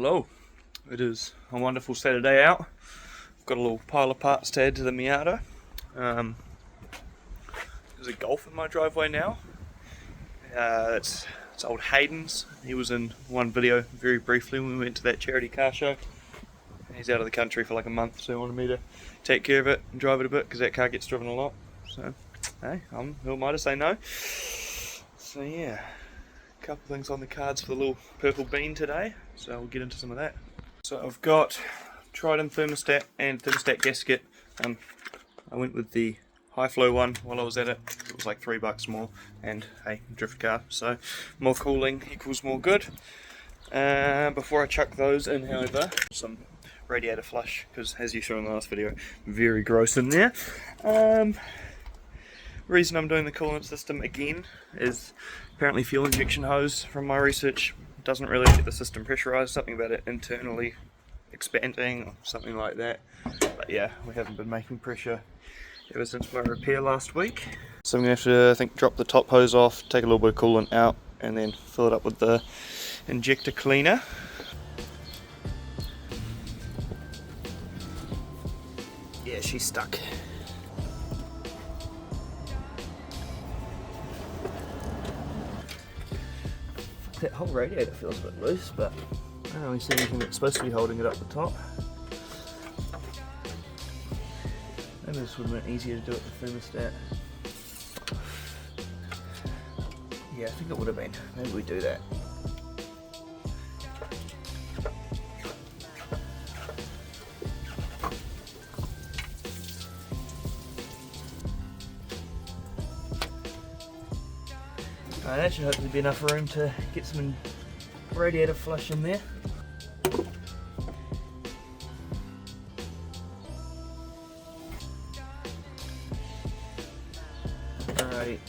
Hello, it is a wonderful Saturday out. I've got a little pile of parts to add to the Miata. There's a Golf in my driveway now. It's old Hayden's. He was in one video very briefly when we went to that charity car show. He's out of the country for like a month, so he wanted me to take care of it and drive it a bit because that car gets driven a lot. So, hey, who am I to say no? So yeah, a couple things on the cards for the little purple bean today, so we'll get into some of that. So I've got Trident thermostat and thermostat gasket. I went with the high flow one while I was at it. It was like $3 more, and hey, drift car, so more cooling equals more good. Before I chuck those in, however, some radiator flush, because as you saw in the last video, very gross in there. Reason I'm doing the coolant system again is apparently fuel injection hose, from my research, doesn't really get the system pressurized, something about it internally expanding or something like that. But yeah, we haven't been making pressure ever since my repair last week. So I'm going to have to, I think, drop the top hose off, take a little bit of coolant out, and then fill it up with the injector cleaner. Yeah, she's stuck. That whole radiator feels a bit loose, but I don't really see anything that's supposed to be holding it up the top. Maybe this would have been easier to do it with the thermostat. Yeah, I think it would have been. Maybe we do that. That should hopefully be enough room to get some radiator flush in there. Alrighty,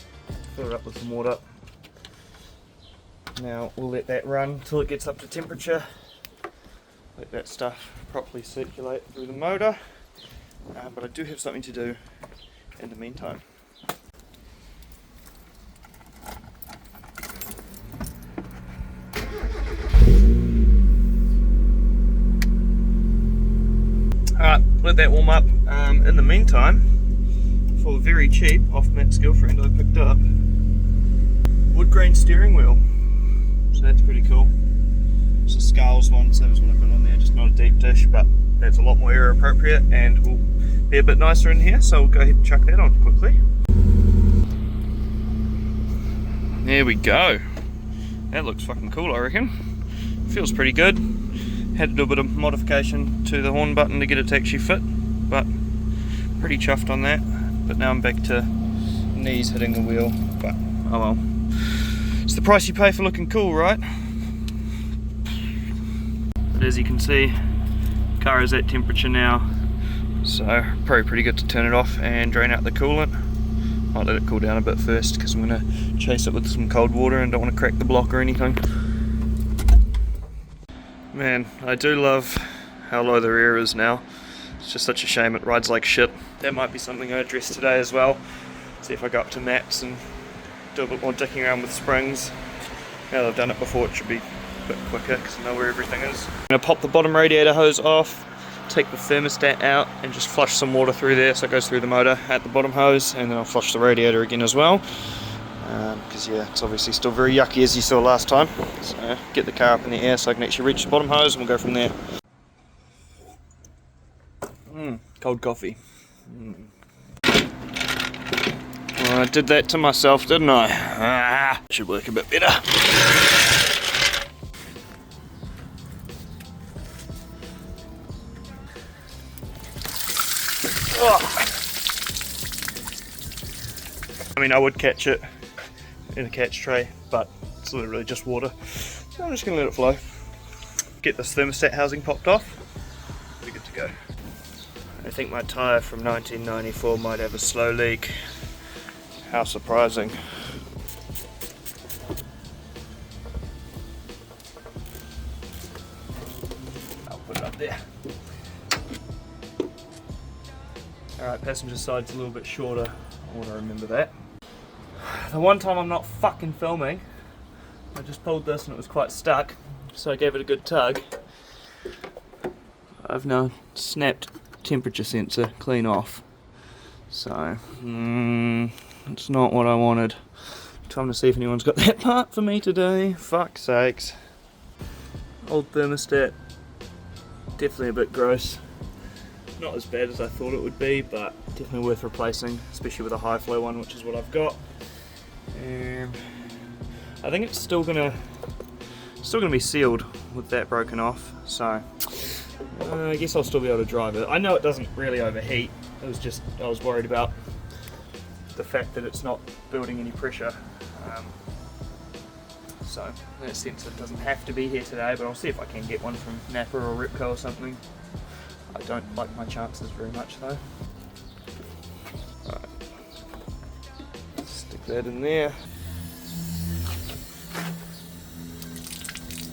fill it up with some water. Now we'll let that run until it gets up to temperature. Let that stuff properly circulate through the motor. But I do have something to do in the meantime. Alright, let that warm up. In the meantime, for very cheap, off Matt's girlfriend, I picked up wood grain steering wheel. So that's pretty cool. It's a Scales one, same as what I've got on there, just not a deep dish, but that's a lot more area appropriate and will be a bit nicer in here, so we'll go ahead and chuck that on quickly. There we go. That looks fucking cool, I reckon. Feels pretty good. Had to do a bit of modification to the horn button to get it to actually fit, but pretty chuffed on that. But now I'm back to knees hitting the wheel, but oh well. It's the price you pay for looking cool, right? But as you can see, the car is at temperature now, so probably pretty good to turn it off and drain out the coolant. I'll let it cool down a bit first because I'm going to chase it with some cold water and don't want to crack the block or anything. Man, I do love how low the rear is now. It's just such a shame it rides like shit. That might be something I address today as well. See if I go up to Matt's and do a bit more dicking around with springs. Now that I've done it before, it should be a bit quicker because I know where everything is. I'm going to pop the bottom radiator hose off, take the thermostat out and just flush some water through there so it goes through the motor at the bottom hose, and then I'll flush the radiator again as well. Because yeah, it's obviously still very yucky as you saw last time. So get the car up in the air so I can actually reach the bottom hose and we'll go from there. Cold coffee. Well, I did that to myself, didn't I? Should work a bit better. Oh. I mean, I would catch it in a catch tray, but it's literally just water, so I'm just going to let it flow. Get this thermostat housing popped off, we're good to go. I think my tyre from 1994 might have a slow leak. How surprising. I'll put it up there. Alright, passenger side's a little bit shorter, I want to remember that. The one time I'm not fucking filming, I just pulled this and it was quite stuck, so I gave it a good tug, I've now snapped temperature sensor clean off. So, it's not what I wanted. Time to see if anyone's got that part for me today. Fuck's sakes. Old thermostat. Definitely a bit gross. Not as bad as I thought it would be, but definitely worth replacing, especially with a high flow one, which is what I've got. And I think it's still gonna be sealed with that broken off, so I guess I'll still be able to drive it. I know it doesn't really overheat. It was just I was worried about the fact that it's not building any pressure. So in that sense it doesn't have to be here today, but I'll see if I can get one from Napa or Ripco or something. I don't like my chances very much though. Right. Stick that in there.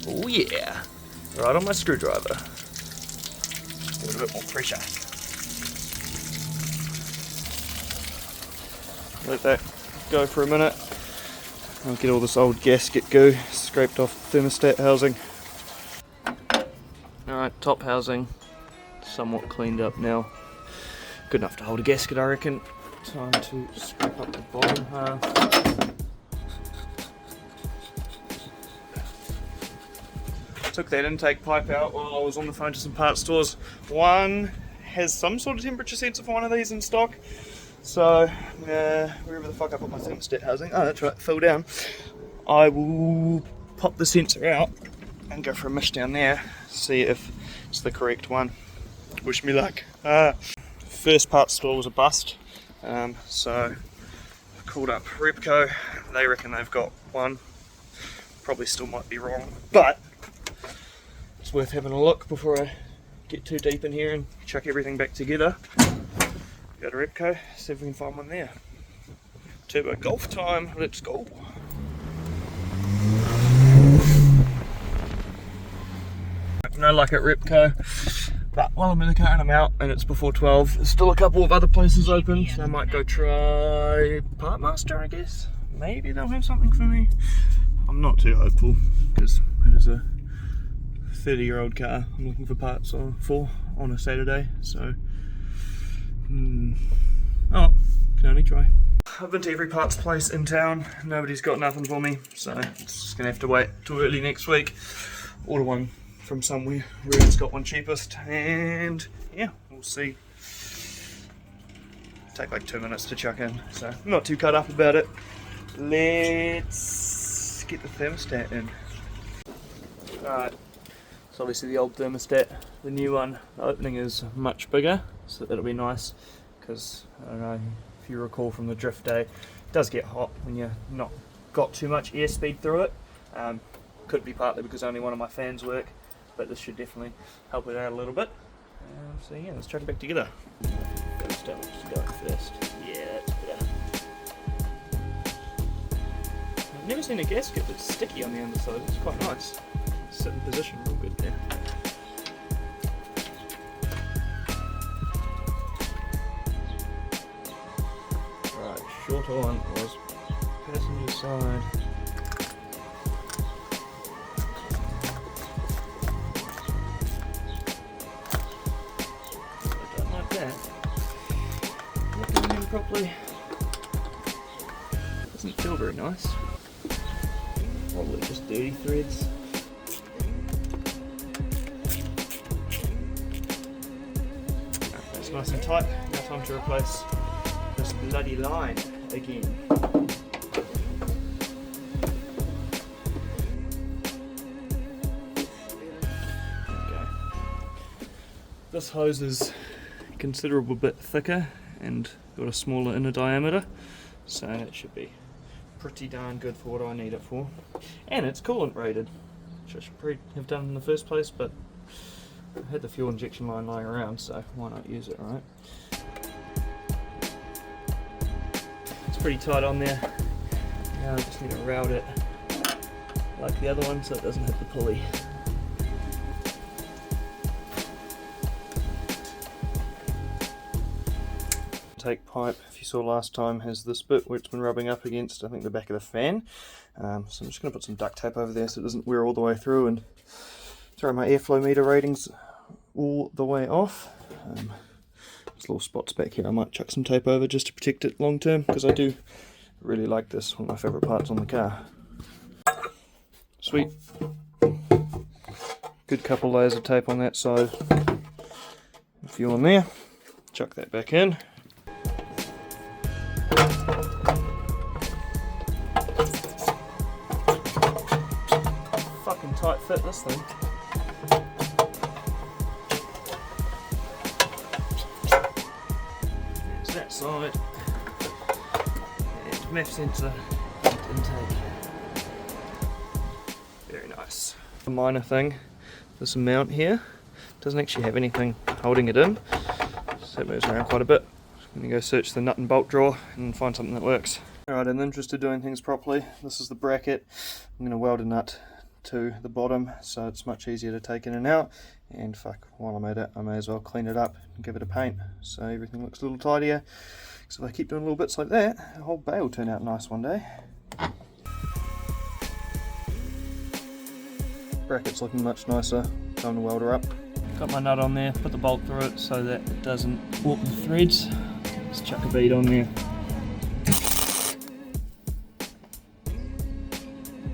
Oh yeah! Right on my screwdriver. Give it a bit more pressure. Let that go for a minute. I'll get all this old gasket goo scraped off the thermostat housing. Alright, top housing. Somewhat cleaned up now. Good enough to hold a gasket, I reckon. Time to scrape up the bottom half. Took that intake pipe out while I was on the phone to some parts stores. One has some sort of temperature sensor for one of these in stock. So, wherever the fuck I put my thermostat housing, oh that's right, fell down. I will pop the sensor out and go for a mish down there, see if it's the correct one. Wish me luck. First parts store was a bust, so I called up Repco. They reckon they've got one. Probably still might be wrong, but it's worth having a look before I get too deep in here and chuck everything back together. Go to Repco, see if we can find one there. Turbo golf time, let's go. No luck at Repco, but while I'm in the car and I'm out and it's before 12, there's still a couple of other places open, so I might go try Partmaster, I guess. Maybe they'll have something for me. I'm not too hopeful because it is a 30-year-old car I'm looking for parts for on a Saturday, so oh, can only try. I've been to every parts place in town, nobody's got nothing for me, so it's just gonna have to wait till early next week. Order one from somewhere where it's got one cheapest, and yeah, we'll see. Take like 2 minutes to chuck in, so I'm not too cut up about it. Let's get the thermostat in. Alright, so obviously the old thermostat, the new one, the opening is much bigger, so that'll be nice, because I don't know if you recall from the drift day, it does get hot when you're not got too much airspeed through it. Could be partly because only one of my fans work, but this should definitely help it out a little bit. So yeah, let's chuck it back together. Just go first. Yeah, that's better. I've never seen a gasket that's sticky on the underside. It's quite nice. Sit in position real good there. Right, shorter one was passenger side. I don't like that. Looking in properly. Doesn't feel very nice. Probably just dirty threads. That's nice and tight. Now time to replace this bloody line again. Okay. This hose is a considerable bit thicker and got a smaller inner diameter, so it should be pretty darn good for what I need it for. And it's coolant rated, which I should probably have done in the first place, but I had the fuel injection line lying around, so why not use it, right? It's pretty tight on there. Now I just need to route it like the other one so it doesn't hit the pulley. Intake pipe, if you saw last time, has this bit where it's been rubbing up against, I think, the back of the fan. So I'm just going to put some duct tape over there so it doesn't wear all the way through and throw my airflow meter ratings all the way off. There's little spots back here I might chuck some tape over just to protect it long term, because I do really like this, one of my favourite parts on the car. Sweet. Good couple layers of tape on that side. A few on there. Chuck that back in. Fucking tight fit, this thing. There's that side. And MEF sensor intake. Very nice. A minor thing, this mount here doesn't actually have anything holding it in, so it moves around quite a bit. I'm going to go search the nut and bolt drawer and find something that works. Alright, in the interest of doing things properly, this is the bracket. I'm going to weld a nut to the bottom so it's much easier to take in and out, and fuck, while I'm at it I may as well clean it up and give it a paint so everything looks a little tidier, because if I keep doing little bits like that, the whole bay will turn out nice one day. Bracket's looking much nicer, time to weld her up. Got my nut on there, put the bolt through it so that it doesn't warp the threads. Just chuck a bead on there.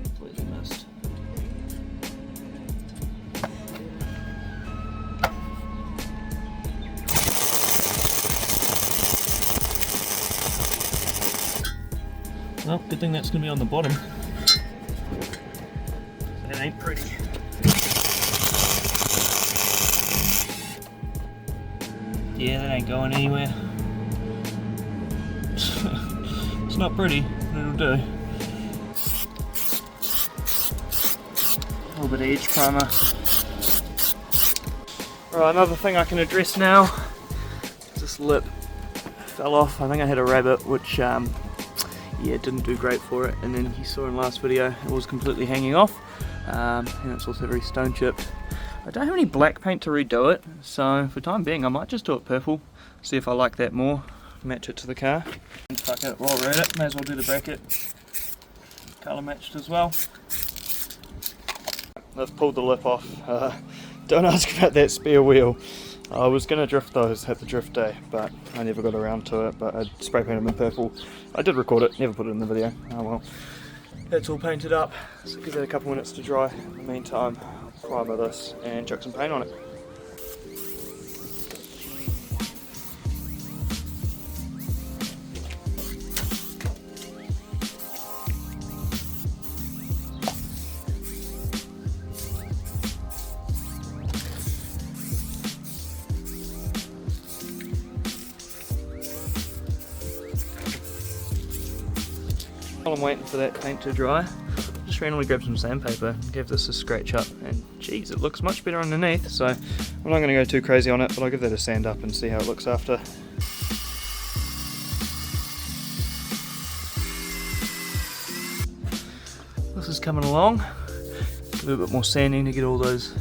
Completely missed. Well, good thing that's going to be on the bottom. That ain't pretty. Yeah, that ain't going anywhere. It's not pretty, but it'll do. A little bit of edge primer. Right, another thing I can address now. This lip fell off. I think I had a rabbit, which yeah, didn't do great for it. And then you saw in the last video, it was completely hanging off. And it's also very stone chipped. I don't have any black paint to redo it, so for the time being I might just do it purple, see if I like that more, match it to the car. And fuck it, while we're at it, may as well do the bracket. Colour matched as well. I've pulled the lip off. Don't ask about that spare wheel. I was going to drift those at the drift day, but I never got around to it, but I spray painted them in purple. I did record it, never put it in the video. Oh well. That's all painted up, so give that a couple minutes to dry. In the meantime, I'll primer this and chuck some paint on it. While I'm waiting for that paint to dry, just randomly grabbed some sandpaper, gave this a scratch up, and geez, it looks much better underneath, so I'm not going to go too crazy on it, but I'll give that a sand up and see how it looks after. This is coming along, a little bit more sanding to get all those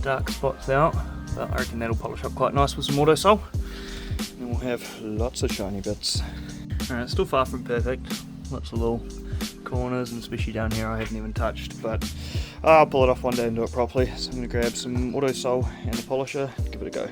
dark spots out, but I reckon that'll polish up quite nice with some autosol, and then we'll have lots of shiny bits. Alright, still far from perfect. Lots of little corners, and especially down here I haven't even touched, but I'll pull it off one day and do it properly. So I'm going to grab some autosol and a polisher and give it a go.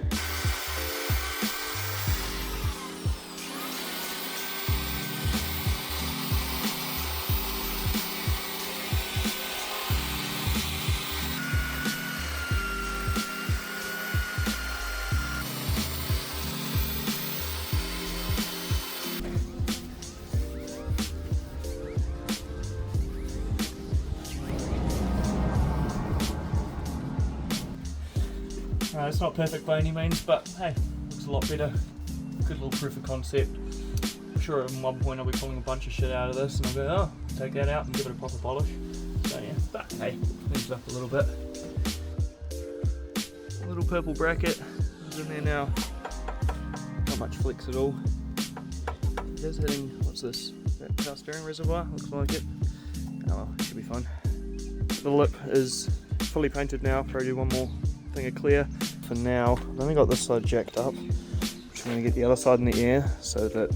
It's not perfect by any means, but hey, looks a lot better. Good little proof of concept. I'm sure at one point I'll be pulling a bunch of shit out of this and I'll go, oh, take that out and give it a proper polish. So yeah, but hey, cleans up a little bit. A little purple bracket is in there now. Not much flex at all. It is hitting, what's this? That power steering reservoir, looks like it. Oh well, should be fine. The lip is fully painted now, probably do one more thing of clear. For now, I've only got this side jacked up, which I'm going to get the other side in the air so that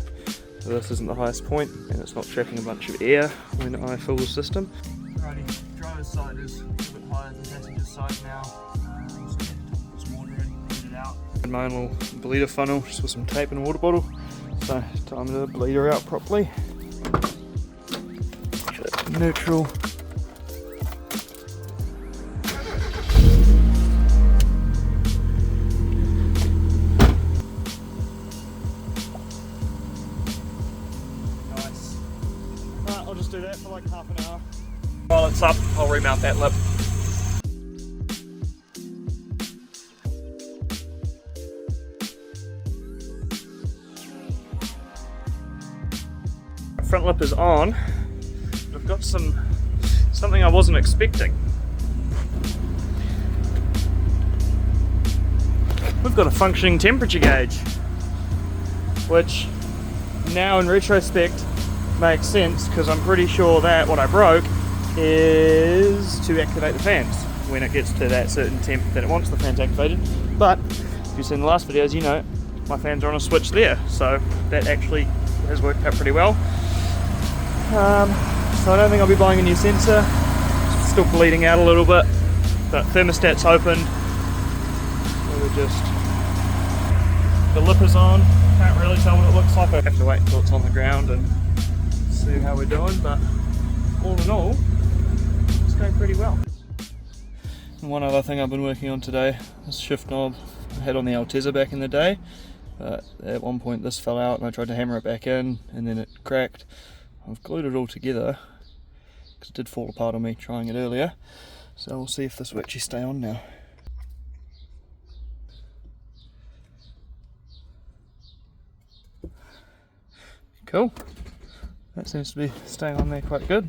this isn't the highest point and it's not trapping a bunch of air when I fill the system. Alrighty, driver's side is a bit higher than passenger side now, so it's watering. My own little bleeder funnel just with some tape and a water bottle. So time to bleed her out properly. Neutral. Nice. I'll just do that for like half an hour. While it's up, I'll remount that lip. Front lip is on. I've got something I wasn't expecting. We've got a functioning temperature gauge, which now in retrospect makes sense because I'm pretty sure that what I broke is to activate the fans when it gets to that certain temp that it wants the fans activated. But if you've seen the last videos, you know my fans are on a switch there, so that actually has worked out pretty well. So I don't think I'll be buying a new sensor. Still bleeding out a little bit, but thermostat's open. So we're just, the lip is on. Can't really tell what it looks like. I have to wait until it's on the ground and see how we're doing, but all in all, it's going pretty well. And one other thing I've been working on today, this shift knob I had on the Altezza back in the day, but at one point this fell out and I tried to hammer it back in and then it cracked. I've glued it all together because it did fall apart on me trying it earlier, so we'll see if this will actually stay on now. Cool, that seems to be staying on there quite good.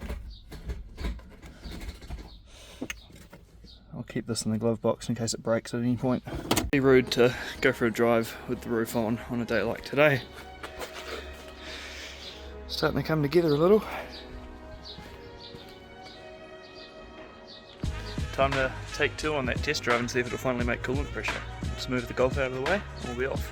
I'll keep this in the glove box in case it breaks at any point. It'd be rude to go for a drive with the roof on a day like today. Starting to come together a little. Time to take two on that test drive and see if it'll finally make coolant pressure. Just move the Golf out of the way, we'll be off.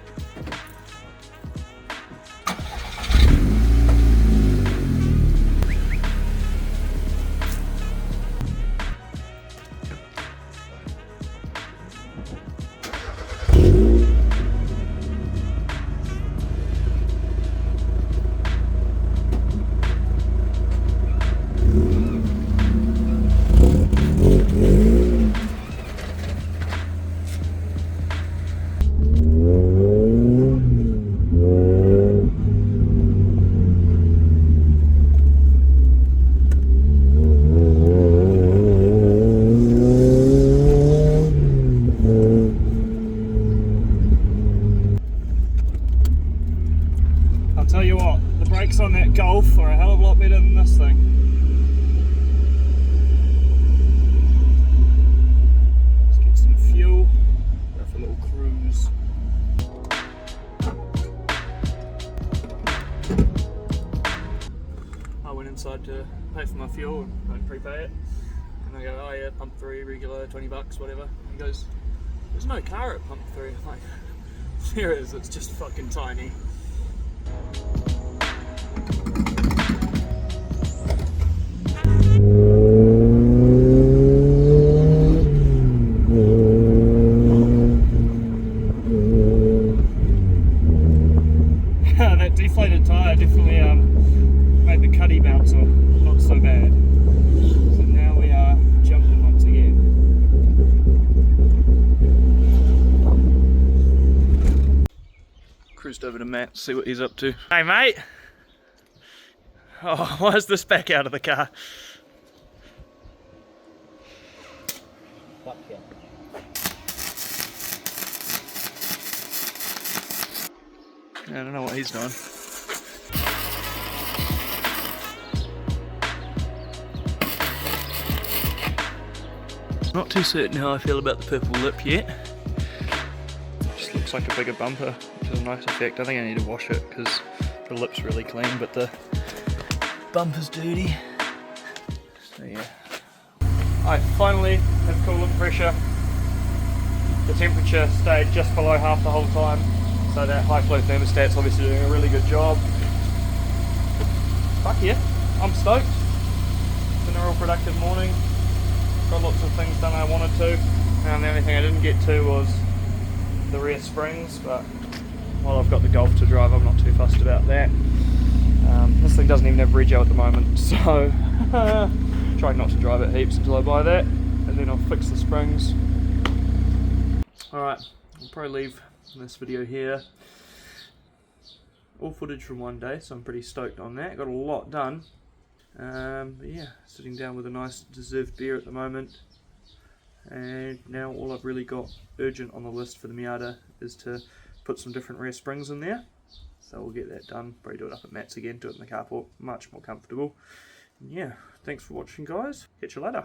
Tell you what, the brakes on that Golf are a hell of a lot better than this thing. Let's get some fuel, go for a little cruise. I went inside to pay for my fuel and I prepay it. And I go, oh yeah, pump 3, regular, 20 bucks, whatever. And he goes, there's no car at pump 3. I'm like, there is, it's just fucking tiny. That deflated tyre definitely made the cuddy bouncer not so bad. So now we are jumping once again. Cruised over to Matt, see what he's up to. Hey mate! Oh, why is this back out of the car? Fuck yeah. I don't know what he's doing. Not too certain how I feel about the purple lip yet. Just looks like a bigger bumper, which is a nice effect. I think I need to wash it because the lip's really clean, but the bumper's dirty. So yeah. I finally have coolant pressure. The temperature stayed just below half the whole time. So that high flow thermostat's obviously doing a really good job. Fuck yeah, I'm stoked. It's been a real productive morning. Got lots of things done I wanted to. And the only thing I didn't get to was the rear springs, but while I've got the Golf to drive, I'm not too fussed about that. This thing doesn't even have rego at the moment, so trying not to drive it heaps until I buy that, and then I'll fix the springs. Alright, I'll probably leave this video here. All footage from one day, so I'm pretty stoked on that. Got a lot done. But yeah, sitting down with a nice deserved beer at the moment. And now all I've really got urgent on the list for the Miata is to put some different rear springs in there. So we'll get that done, probably do it up at Matt's again, do it in the carport, much more comfortable. And yeah, thanks for watching guys, catch you later.